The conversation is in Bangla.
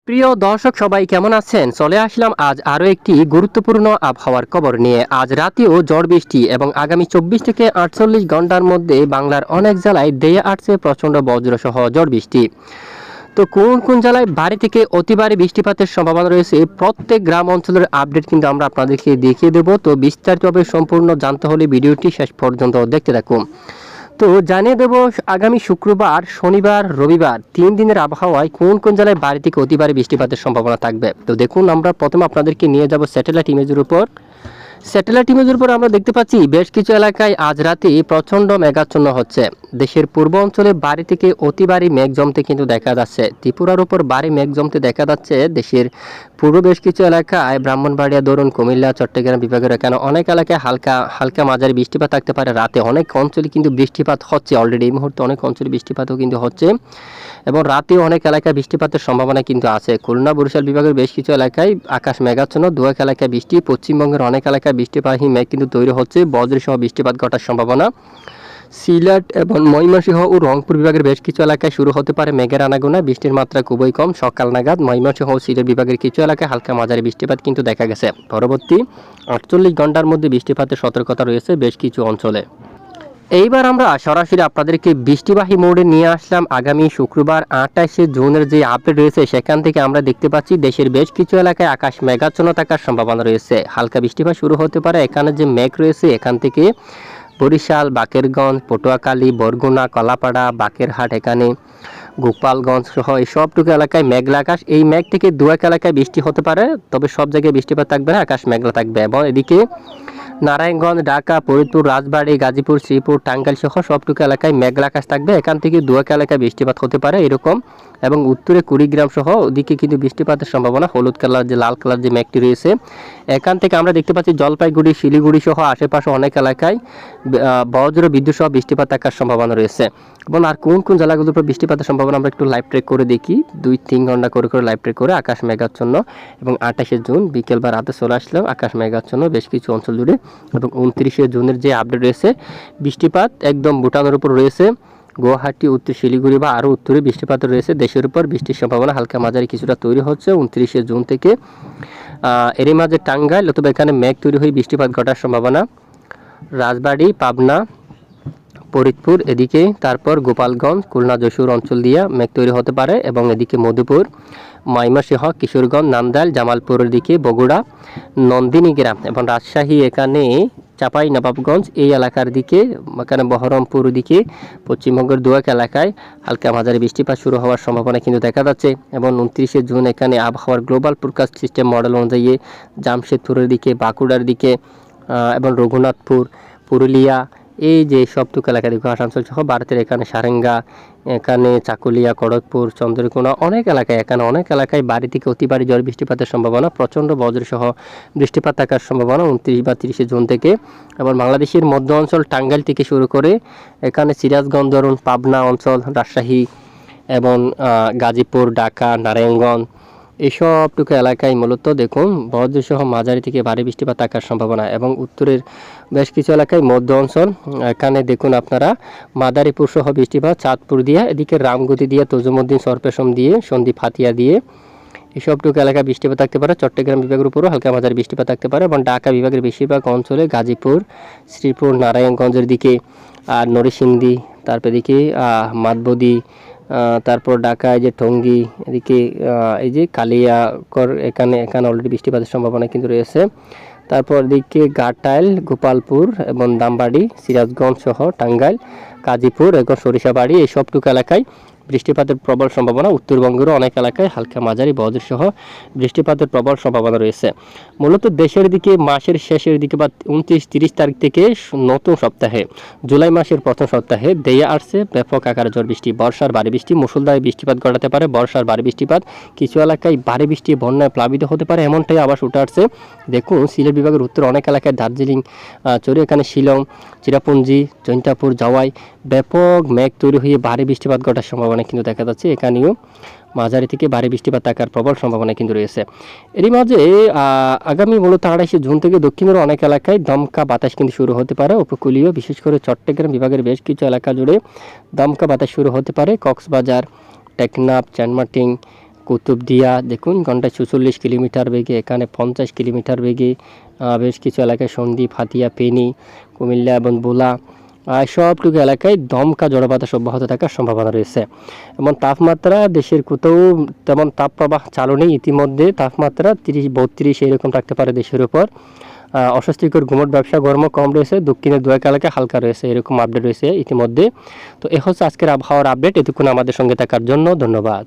প্রিয় দর্শক সবাই কেমন আছেন? চলে আসলাম আজ আরও একটি গুরুত্বপূর্ণ আবহাওয়ার খবর নিয়ে। আজ রাতেও ঝড় বৃষ্টি এবং আগামী 24 থেকে 48 ঘন্টার মধ্যে বাংলার অনেক জেলায় ধেয়ে আসছে প্রচণ্ড বজ্রসহ ঝড় বৃষ্টি। তো কোন কোন জেলায় ভারী থেকে অতি ভারী বৃষ্টিপাতের সম্ভাবনা রয়েছে প্রত্যেক গ্রাম অঞ্চলের আপডেট কিন্তু আমরা আপনাদেরকে দেখিয়ে দেব। তো বিস্তারিতভাবে সম্পূর্ণ জানতে হলে ভিডিওটি শেষ পর্যন্ত দেখতে থাকুন। তো জানিয়ে দেব আগামী শুক্রবার, শনিবার, রবিবার 3 দিনের আবহাওয়ায় কোন কোন জেলায় ভারী থেকে অতি ভারী বৃষ্টিপাতের সম্ভাবনা থাকবে। তো দেখুন, আমরা প্রথমে আপনাদেরকে নিয়ে যাব স্যাটেলাইট ইমেজের উপর। স্যাটেলাইট ইমেজের উপর আমরা দেখতে পাচ্ছি বেশ কিছু এলাকায় আজ রাতে প্রচণ্ড মেঘাচ্ছন্ন হচ্ছে। দেশের পূর্ব অঞ্চলে ভারী থেকে অতি ভারী মেঘ জমতে কিন্তু দেখা যাচ্ছে। ত্রিপুরার উপর ভারী মেঘ জমতে দেখা যাচ্ছে। দেশের পূর্ব বেশ কিছু এলাকায় ব্রাহ্মণবাড়িয়া, দরুন, কুমিল্লা, চট্টগ্রাম বিভাগের এখানে অনেক এলাকায় হালকা হালকা মাঝারি বৃষ্টিপাত থাকতে পারে। রাতে অনেক অঞ্চলে কিন্তু বৃষ্টিপাত হচ্ছে, অলরেডি এই মুহূর্তে অনেক অঞ্চলে বৃষ্টিপাতও কিন্তু হচ্ছে এবং রাতেও অনেক এলাকায় বৃষ্টিপাতের সম্ভাবনা কিন্তু আছে। খুলনা, বরিশাল বিভাগের বেশ কিছু এলাকায় আকাশ মেঘাচ্ছন্ন, দু এক এলাকায় বৃষ্টি। পশ্চিমবঙ্গের অনেক এলাকায় বৃষ্টিবাহী মেঘ কিন্তু তৈরি হচ্ছে, বজ্রসহ বৃষ্টিপাত ঘটার সম্ভাবনা। সিলেট এবং ময়মনসিংহ ও রংপুর বিভাগের বেশ কিছু এলাকায় শুরু হতে পারে মেঘের আনাগোনা। বৃষ্টির মাত্রা খুবই কম, সকাল নাগাদ ময়মনসিংহ ও সিলেট বিভাগের কিছু এলাকায় হালকা মাঝারি বৃষ্টিপাত কিন্তু দেখা গেছে। পরবর্তী 48 ঘন্টার মধ্যে বৃষ্টিপাতের সতর্কতা রয়েছে বেশ কিছু অঞ্চলে। এইবার আমরা সরাসরি আপনাদেরকে বৃষ্টিবাহী মোডে নিয়ে আসলাম। আগামী শুক্রবার 28 জুনের যে আপডেট রয়েছে সেখান থেকে আমরা দেখতে পাচ্ছি দেশের বেশ কিছু এলাকায় আকাশ মেঘাচ্ছন্ন থাকার সম্ভাবনা রয়েছে। হালকা বৃষ্টিপাত শুরু হতে পারে। এখানে যে মেঘ রয়েছে এখান থেকে বরিশাল, বাকেরগঞ্জ, পটুয়াখালী, বরগুনা, কলাপাড়া, বাকেরহাট, এখানে গোপালগঞ্জ সহ এই সবটুকু এলাকায় মেঘলা আকাশ। এই মেঘ থেকে দু এক এলাকায় বৃষ্টি হতে পারে, তবে সব জায়গায় বৃষ্টিপাত থাকবে না, আকাশ মেঘলা থাকবে। এবং এদিকে নারায়ণগঞ্জ, ঢাকা, ফরিদপুর, রাজবাড়ী, গাজীপুর, শ্রীপুর, টাঙ্গাইল সহ সবটুকু এলাকায় মেঘলা আকাশ থাকবে। এখান থেকে দু এক এলাকায় বৃষ্টিপাত হতে পারে এরকম। এবং উত্তরে কুড়িগ্রাম সহ ওদিকে কিন্তু বৃষ্টিপাতের সম্ভাবনা। হলুদ কালার যে লাল কালার যে মেঘটি রয়েছে এখান থেকে আমরা দেখতে পাচ্ছি জলপাইগুড়ি, শিলিগুড়ি সহ আশেপাশে অনেক এলাকায় বজ্র বিদ্যুৎ সহ বৃষ্টিপাত থাকার সম্ভাবনা রয়েছে। এবং আর কোন কোন জেলাগুলোর উপর বৃষ্টিপাতের সম্ভাবনা আমরা একটু লাইভ ট্রেক করে দেখি। 2-3 ঘন্টা করে করে লাইভ ট্রেক করে আকাশ মেঘাচ্ছন্ন। এবং 28 জুন বিকেল বা রাতে চলে আসলাম, আকাশ মেঘাচ্ছন্ন বেশ কিছু অঞ্চল জুড়ে। এবং 29 জুনের যে আপডেট রয়েছে বৃষ্টিপাত একদম ভুটানের উপর রয়েছে। গুয়াহাটি, উত্তর শিলিগুড়ি বা আরও উত্তরে বৃষ্টিপাত রয়েছে। দেশের উপর বৃষ্টির সম্ভাবনা হালকা মাঝারি কিছুটা তৈরি হচ্ছে 29 জুন থেকে। এরই মাঝে টাঙ্গাইল অথবা এখানে মেঘ তৈরি হয়ে বৃষ্টিপাত ঘটার সম্ভাবনা। রাজবাড়ী, পাবনা, ফরিদপুর, এদিকে তারপর গোপালগঞ্জ, খুলনা, যশোর অঞ্চল দিয়ে মেঘ তৈরি হতে পারে। এবং এদিকে মধুপুর, ময়মনসিংহ, কিশোরগঞ্জ, নান্দাইল, জামালপুরের দিকে বগুড়া, নন্দিনীগ্রাম এবং রাজশাহী, এখানে চাপাই নবাবগঞ্জ এই এলাকার দিকে, এখানে বহরমপুর দিকে পশ্চিমবঙ্গের দু এক এলাকায় হালকা মাঝারি বৃষ্টিপাত শুরু হওয়ার সম্ভাবনা কিন্তু দেখা যাচ্ছে। এবং 29 জুন এখানে আবহাওয়ার গ্লোবাল ফোরকাস্ট সিস্টেম মডেল অনুযায়ী জামশেদপুরের দিকে, বাঁকুড়ার দিকে এবং রঘুনাথপুর, পুরুলিয়া এই যে সবটুকু এলাকা দেখো, আসানসোল সহ ভারতের এখানে সারেঙ্গা, এখানে চাকুলিয়া, খড়গপুর, চন্দ্রকোনা অনেক এলাকায়, এখানে অনেক এলাকায় ভারী থেকে অতি ভারী ঝড় বৃষ্টিপাতের সম্ভাবনা, প্রচণ্ড বজ্রসহ বৃষ্টিপাত থাকার সম্ভাবনা 29 বা 30 জুন থেকে। এবং বাংলাদেশের মধ্য অঞ্চল টাঙ্গাইল থেকে শুরু করে এখানে সিরাজগঞ্জ, ধরুন পাবনা অঞ্চল, রাজশাহী এবং গাজীপুর, ঢাকা, নারায়ণগঞ্জ এইসবটুকু এলাকায় মূলত দেখুন বজ্রসহ মাঝারি থেকে ভারী বৃষ্টিপাত থাকার সম্ভাবনা। এবং উত্তরের বেশ কিছু এলাকায় মধ্য অঞ্চল, এখানে দেখুন আপনারা মাদারীপুর সহ বৃষ্টিপাত, চাঁদপুর দিয়ে, এদিকে রামগতি দিয়ে, তজুমুদ্দিন, সরপেশম দিয়ে, সন্দ্বীপ, হাতিয়া দিয়ে এইসবটুকু এলাকায় বৃষ্টিপাত থাকতে পারে। চট্টগ্রাম বিভাগের উপরও হালকা মাঝারি বৃষ্টিপাত থাকতে পারে। এবং ঢাকা বিভাগের বেশিরভাগ অঞ্চলে গাজীপুর, শ্রীপুর, নারায়ণগঞ্জের দিকে আর নরসিংদী, তারপর এদিকে মাদবদী, তারপর ঢাকায় যে টঙ্গী, এদিকে এই যে কালিয়াকর, এখানে অলরেডি বৃষ্টিপাতের সম্ভাবনা কিন্তু রয়েছে। তারপর এদিকে ঘাটাইল, গোপালপুর এবং দামবাড়ি, সিরাজগঞ্জ সহ টাঙ্গাইল, গাজীপুর এবং সরিষাবাড়ি এই সবটুকু এলাকায় বৃষ্টিপাতের প্রবল সম্ভাবনা। উত্তরবঙ্গেরও অনেক এলাকায় হালকা মাঝারি বজ্রসহ বৃষ্টিপাতের প্রবল সম্ভাবনা রয়েছে। মূলত দেশের দিকে মাসের শেষের দিকে বা 29-30 তারিখ থেকে নতুন সপ্তাহে, জুলাই মাসের প্রথম সপ্তাহে দেয়া আসছে ব্যাপক আকারে ঝড় বৃষ্টি, বর্ষার ভারী বৃষ্টি, মুষলধারে বৃষ্টিপাত ঘটাতে পারে। বর্ষার ভারী বৃষ্টিপাত, কিছু এলাকায় ভারী বৃষ্টি বন্যায় প্লাবিত হতে পারে, এমনটাই আবার উঠে আসছে। দেখুন সিলেট বিভাগের উত্তর অনেক এলাকায়, দার্জিলিং, চরে, এখানে শিলং, চিরাপুঞ্জি, জৈন্তাপুর, জাওয়াই ব্যাপক মেঘ তৈরি হয়ে ভারী বৃষ্টিপাত ঘটার সম্ভাবনা কিন্তু দেখা যাচ্ছে। এখানেও মাঝারি থেকে ভারী বৃষ্টিপাত থাকার প্রবল সম্ভাবনা কিন্তু রয়েছে। এরই মাঝে আগামী মূলত 28 জুন থেকে দক্ষিণের অনেক এলাকায় দমকা বাতাস কিন্তু শুরু হতে পারে। উপকূলীয় বিশেষ করে চট্টগ্রাম বিভাগের বেশ কিছু এলাকা জুড়ে দমকা বাতাস শুরু হতে পারে। কক্সবাজার, টেকনাফ, চানমাটিং, কুতুবদিয়া দেখুন ঘন্টায় ৪৪ কিলোমিটার বেগে, এখানে 50 কিলোমিটার বেগে। বেশ কিছু এলাকায় সন্দ্বীপ, হাতিয়া, ফেনী, কুমিল্লা এবং ভোলা সবটুকু এলাকায় দমকা ঝড়ো বাতাস অব্যাহত থাকার সম্ভাবনা রয়েছে। এবং তাপমাত্রা দেশের কোথাও তেমন তাপপ্রবাহ চালু নেই, ইতিমধ্যে তাপমাত্রা ৩০-৩২ এরকম থাকতে পারে দেশের উপর। অস্বস্তিকর গুমট ব্যবসা গরমও কম রয়েছে, দক্ষিণের দু এক এলাকায় হালকা রয়েছে, এরকম আপডেট রয়েছে ইতিমধ্যে। তো এ হচ্ছে আজকের আবহাওয়ার আপডেট। এতক্ষণ আমাদের সঙ্গে থাকার জন্য ধন্যবাদ।